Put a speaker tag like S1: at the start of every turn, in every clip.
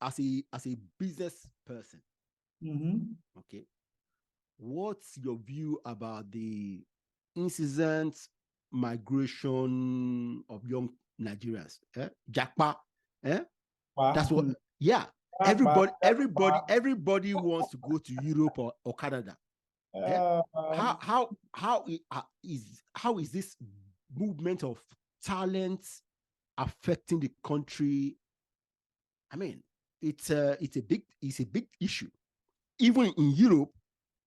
S1: as a business person, okay, what's your view about the incessant migration of young Nigerians? Japa, that's what. Yeah, everybody wants to go to Europe or Canada. How is this movement of talent affecting the country? I mean, it's a big issue. Even in Europe,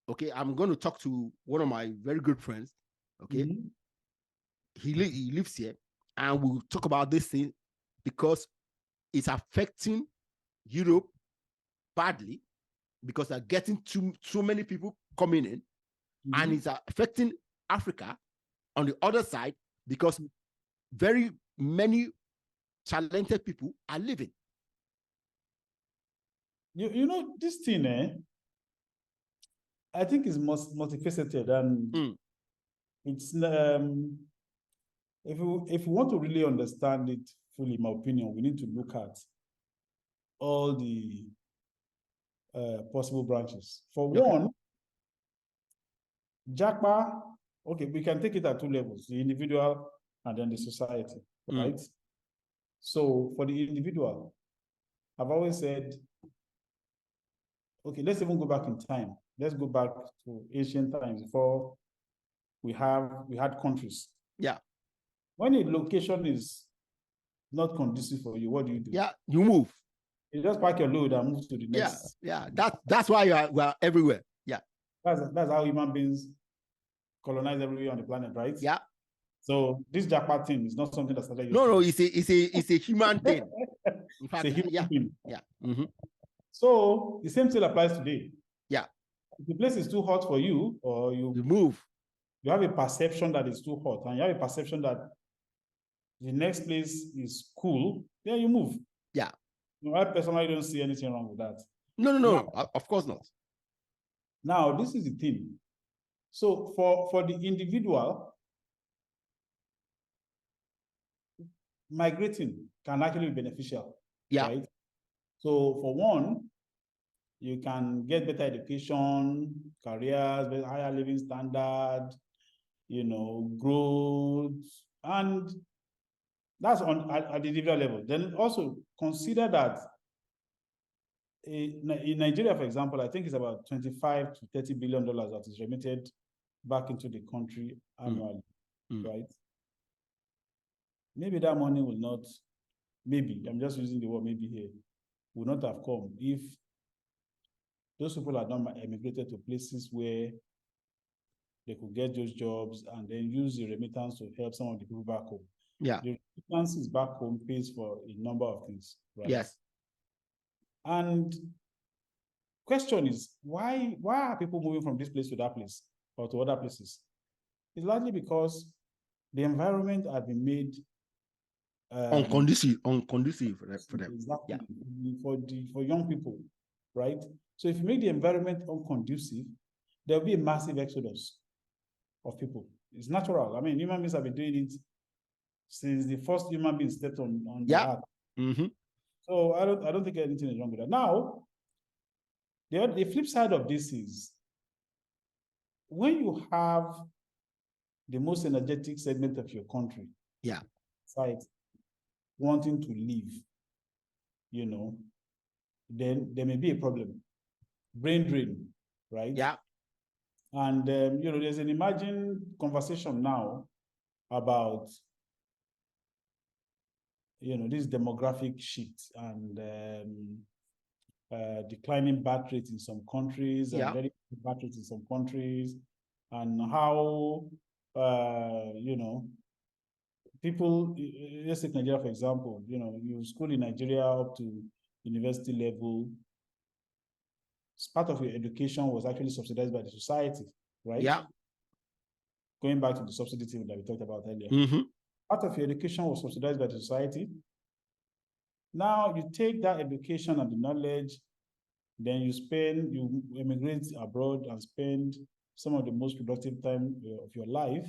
S1: okay, I'm going to talk to one of my very good friends. Okay, he lives here, and we'll talk about this thing because it's affecting Europe badly because they're getting so many people coming in, and it's affecting Africa on the other side because very many talented people are leaving.
S2: You know, this thing, I think is multifaceted, and it's if we want to really understand it fully, in my opinion, we need to look at all the possible branches. For one, Japa, okay, we can take it at two levels, the individual and then the society, right? So for the individual, I've always said, okay, let's even go back in time. Let's go back to ancient times before we had countries.
S1: Yeah.
S2: When a location is not conducive for you, what do?
S1: Yeah, you move.
S2: You just pack your load and move to the next.
S1: Yeah. That's why we are everywhere. Yeah.
S2: That's how human beings colonize everywhere on the planet, right?
S1: Yeah.
S2: So this Japa thing is not something that started.
S1: No, it's a human thing. In fact,
S2: it's a human thing.
S1: Yeah.
S2: So the same thing applies today.
S1: Yeah.
S2: If the place is too hot for you, or you
S1: move,
S2: you have a perception that it's too hot, and you have a perception that the next place is cool, then you move.
S1: Yeah.
S2: I personally don't see anything wrong with that.
S1: No, now, of course not.
S2: Now, this is the thing. So for the individual, migrating can actually be beneficial.
S1: Yeah.
S2: Right? So for one, you can get better education, careers, higher living standard, growth, and that's at the individual level. Then also consider that in Nigeria, for example, I think it's about $25 to $30 billion that is remitted back into the country annually, right? Maybe that money will not, I'm just using the word maybe here, will not have come if those people had not emigrated to places where they could get those jobs and then use the remittance to help some of the people back home.
S1: Yeah.
S2: The remittances back home pays for a number of things, right?
S1: Yes.
S2: And question is, why are people moving from this place to that place or to other places? It's largely because the environment has been made
S1: unconducive for them.
S2: Exactly. Yeah. For young people, right? So if you make the environment unconducive, there'll be a massive exodus of people. It's natural. I mean, human beings have been doing it since the first human being stepped on the earth. So I don't think anything is wrong with that. Now, the flip side of this is when you have the most energetic segment of your country, society, wanting to leave, then there may be a problem. Brain drain, right?
S1: Yeah.
S2: And, there's an emerging conversation now about, this demographic shift and declining birth rate in some countries and very birth rate in some countries, and how, people, let's take Nigeria, for example, you school in Nigeria up to university level. Part of your education was actually subsidized by the society, right?
S1: Yeah.
S2: Going back to the subsidy thing that we talked about earlier. Part of your education was subsidized by the society. Now you take that education and the knowledge, then you emigrate abroad and spend some of the most productive time of your life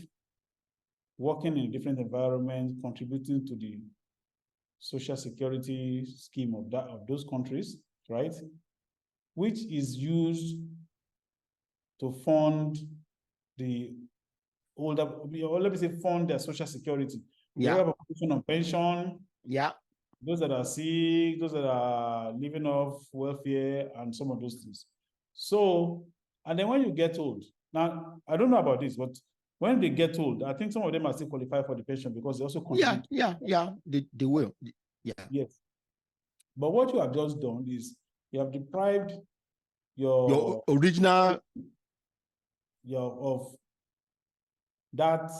S2: working in a different environment, contributing to the social security scheme of those countries, right? Which is used to fund the older, or let me say, fund their social security.
S1: Yeah.
S2: We have a population on pension.
S1: Yeah.
S2: Those that are sick, those that are living off welfare, and some of those things. So, and then when you get old, now I don't know about this, but when they get old, I think some of them are still qualified for the pension because they also contribute.
S1: Yeah. They will. Yeah.
S2: Yes. But what you have just done is you have deprived your
S1: original
S2: of that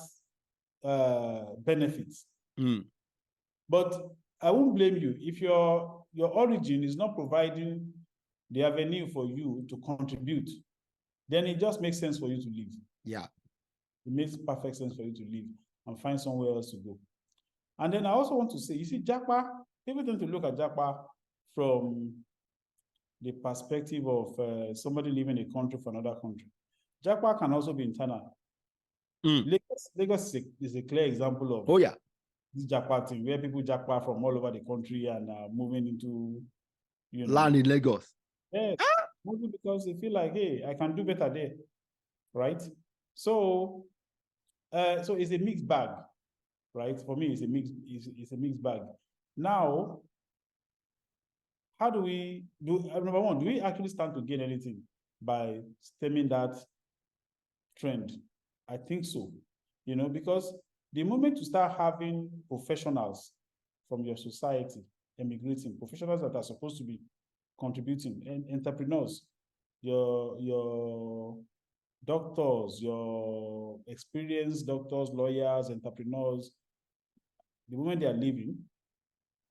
S2: benefits. But I won't blame you if your origin is not providing the avenue for you to contribute. Then it just makes sense for you to leave.
S1: Yeah,
S2: it makes perfect sense for you to leave and find somewhere else to go. And then I also want to say, you see, Japa, people tend to look at Japa from the perspective of somebody leaving a country for another country. Japa can also be internal. Lagos is a clear example of this Japa thing, where people Japa from all over the country and moving into,
S1: land in Lagos.
S2: Yes, maybe because they feel like, hey, I can do better there, right? So, so it's a mixed bag, right? For me, it's a mixed bag. Now, how do we do? Number one, do we actually stand to gain anything by stemming that trend? I think so, because the moment you start having professionals from your society emigrating, professionals that are supposed to be contributing, and entrepreneurs, your doctors, your experienced doctors, lawyers, entrepreneurs, the moment they are leaving,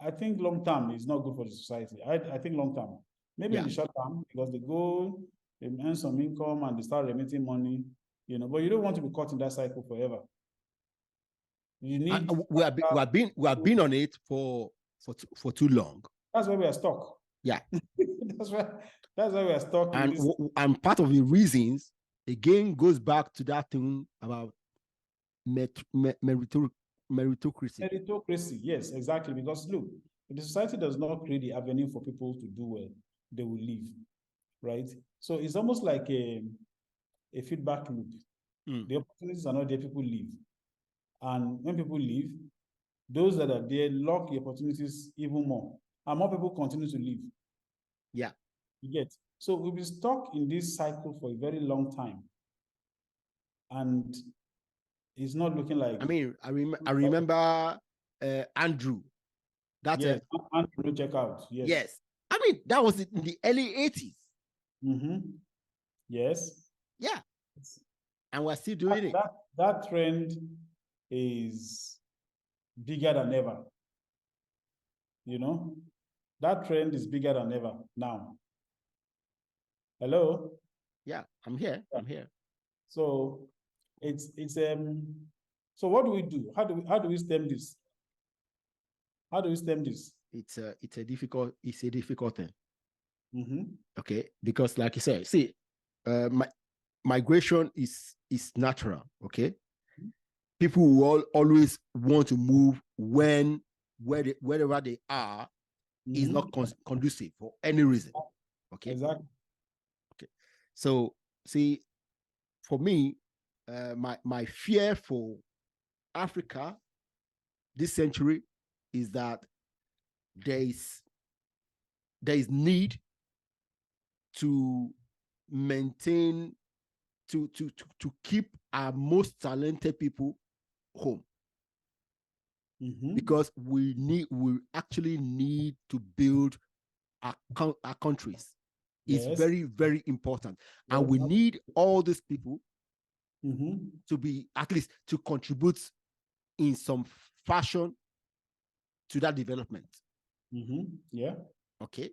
S2: I think long term is not good for the society. I think long term, maybe in the short term, because they go, they earn some income and they start remitting money, but you don't want to be caught in that cycle forever. You need.
S1: We have been on it for too long.
S2: That's why we are stuck.
S1: Yeah.
S2: that's why we are stuck.
S1: And part of the reasons again goes back to that thing about meritocracy.
S2: Meritocracy, yes, exactly. Because look, if the society does not create the avenue for people to do well, they will leave, right? So it's almost like a feedback loop. The opportunities are not there, people leave. And when people leave, those that are there lock the opportunities even more. And more people continue to leave.
S1: Yeah.
S2: You get. So we'll be stuck in this cycle for a very long time. And it's not looking like.
S1: I mean, I remember Andrew. That's
S2: Andrew check out. Yes.
S1: Yes. I mean, that was in the early 80s.
S2: Yes.
S1: Yeah. And we're still doing it.
S2: That trend is bigger than ever. That trend is bigger than ever now. Hello?
S1: Yeah, I'm here. Yeah. I'm here.
S2: So so what do we do? How do we stem this? How do we stem this?
S1: It's a difficult thing.
S2: Okay,
S1: because like you said, see, migration is natural. Okay, people will always want to move wherever they are is not conducive for any reason. Okay,
S2: exactly.
S1: Okay, so see, for me, my fear for Africa this century is that there is need to maintain, to keep our most talented people home. Because we actually need to build our countries. It's very, very important. And we need all these people to be, at least to contribute in some fashion to that development.
S2: Yeah.
S1: Okay.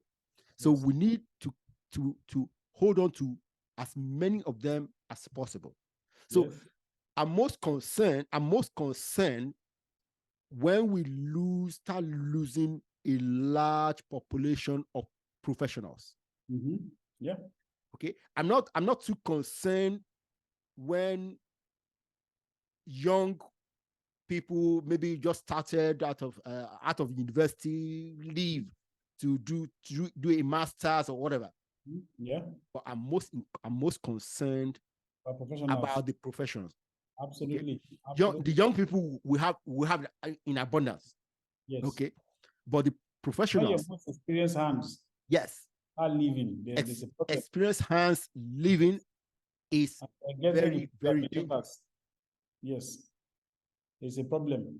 S1: So we need to hold on to as many of them as possible. So I'm most concerned when we start losing a large population of professionals.
S2: Yeah.
S1: Okay. I'm not too concerned when young people maybe just started out of university, leave to do a master's or whatever.
S2: Yeah.
S1: But I'm most concerned about the professionals.
S2: Absolutely.
S1: Okay?
S2: Absolutely.
S1: The young people we have in abundance.
S2: Yes.
S1: Okay. But the professionals.
S2: Your most experienced hands.
S1: Yes.
S2: Are living.
S1: Experienced hands living is very, very dangerous.
S2: Yes. It's a problem.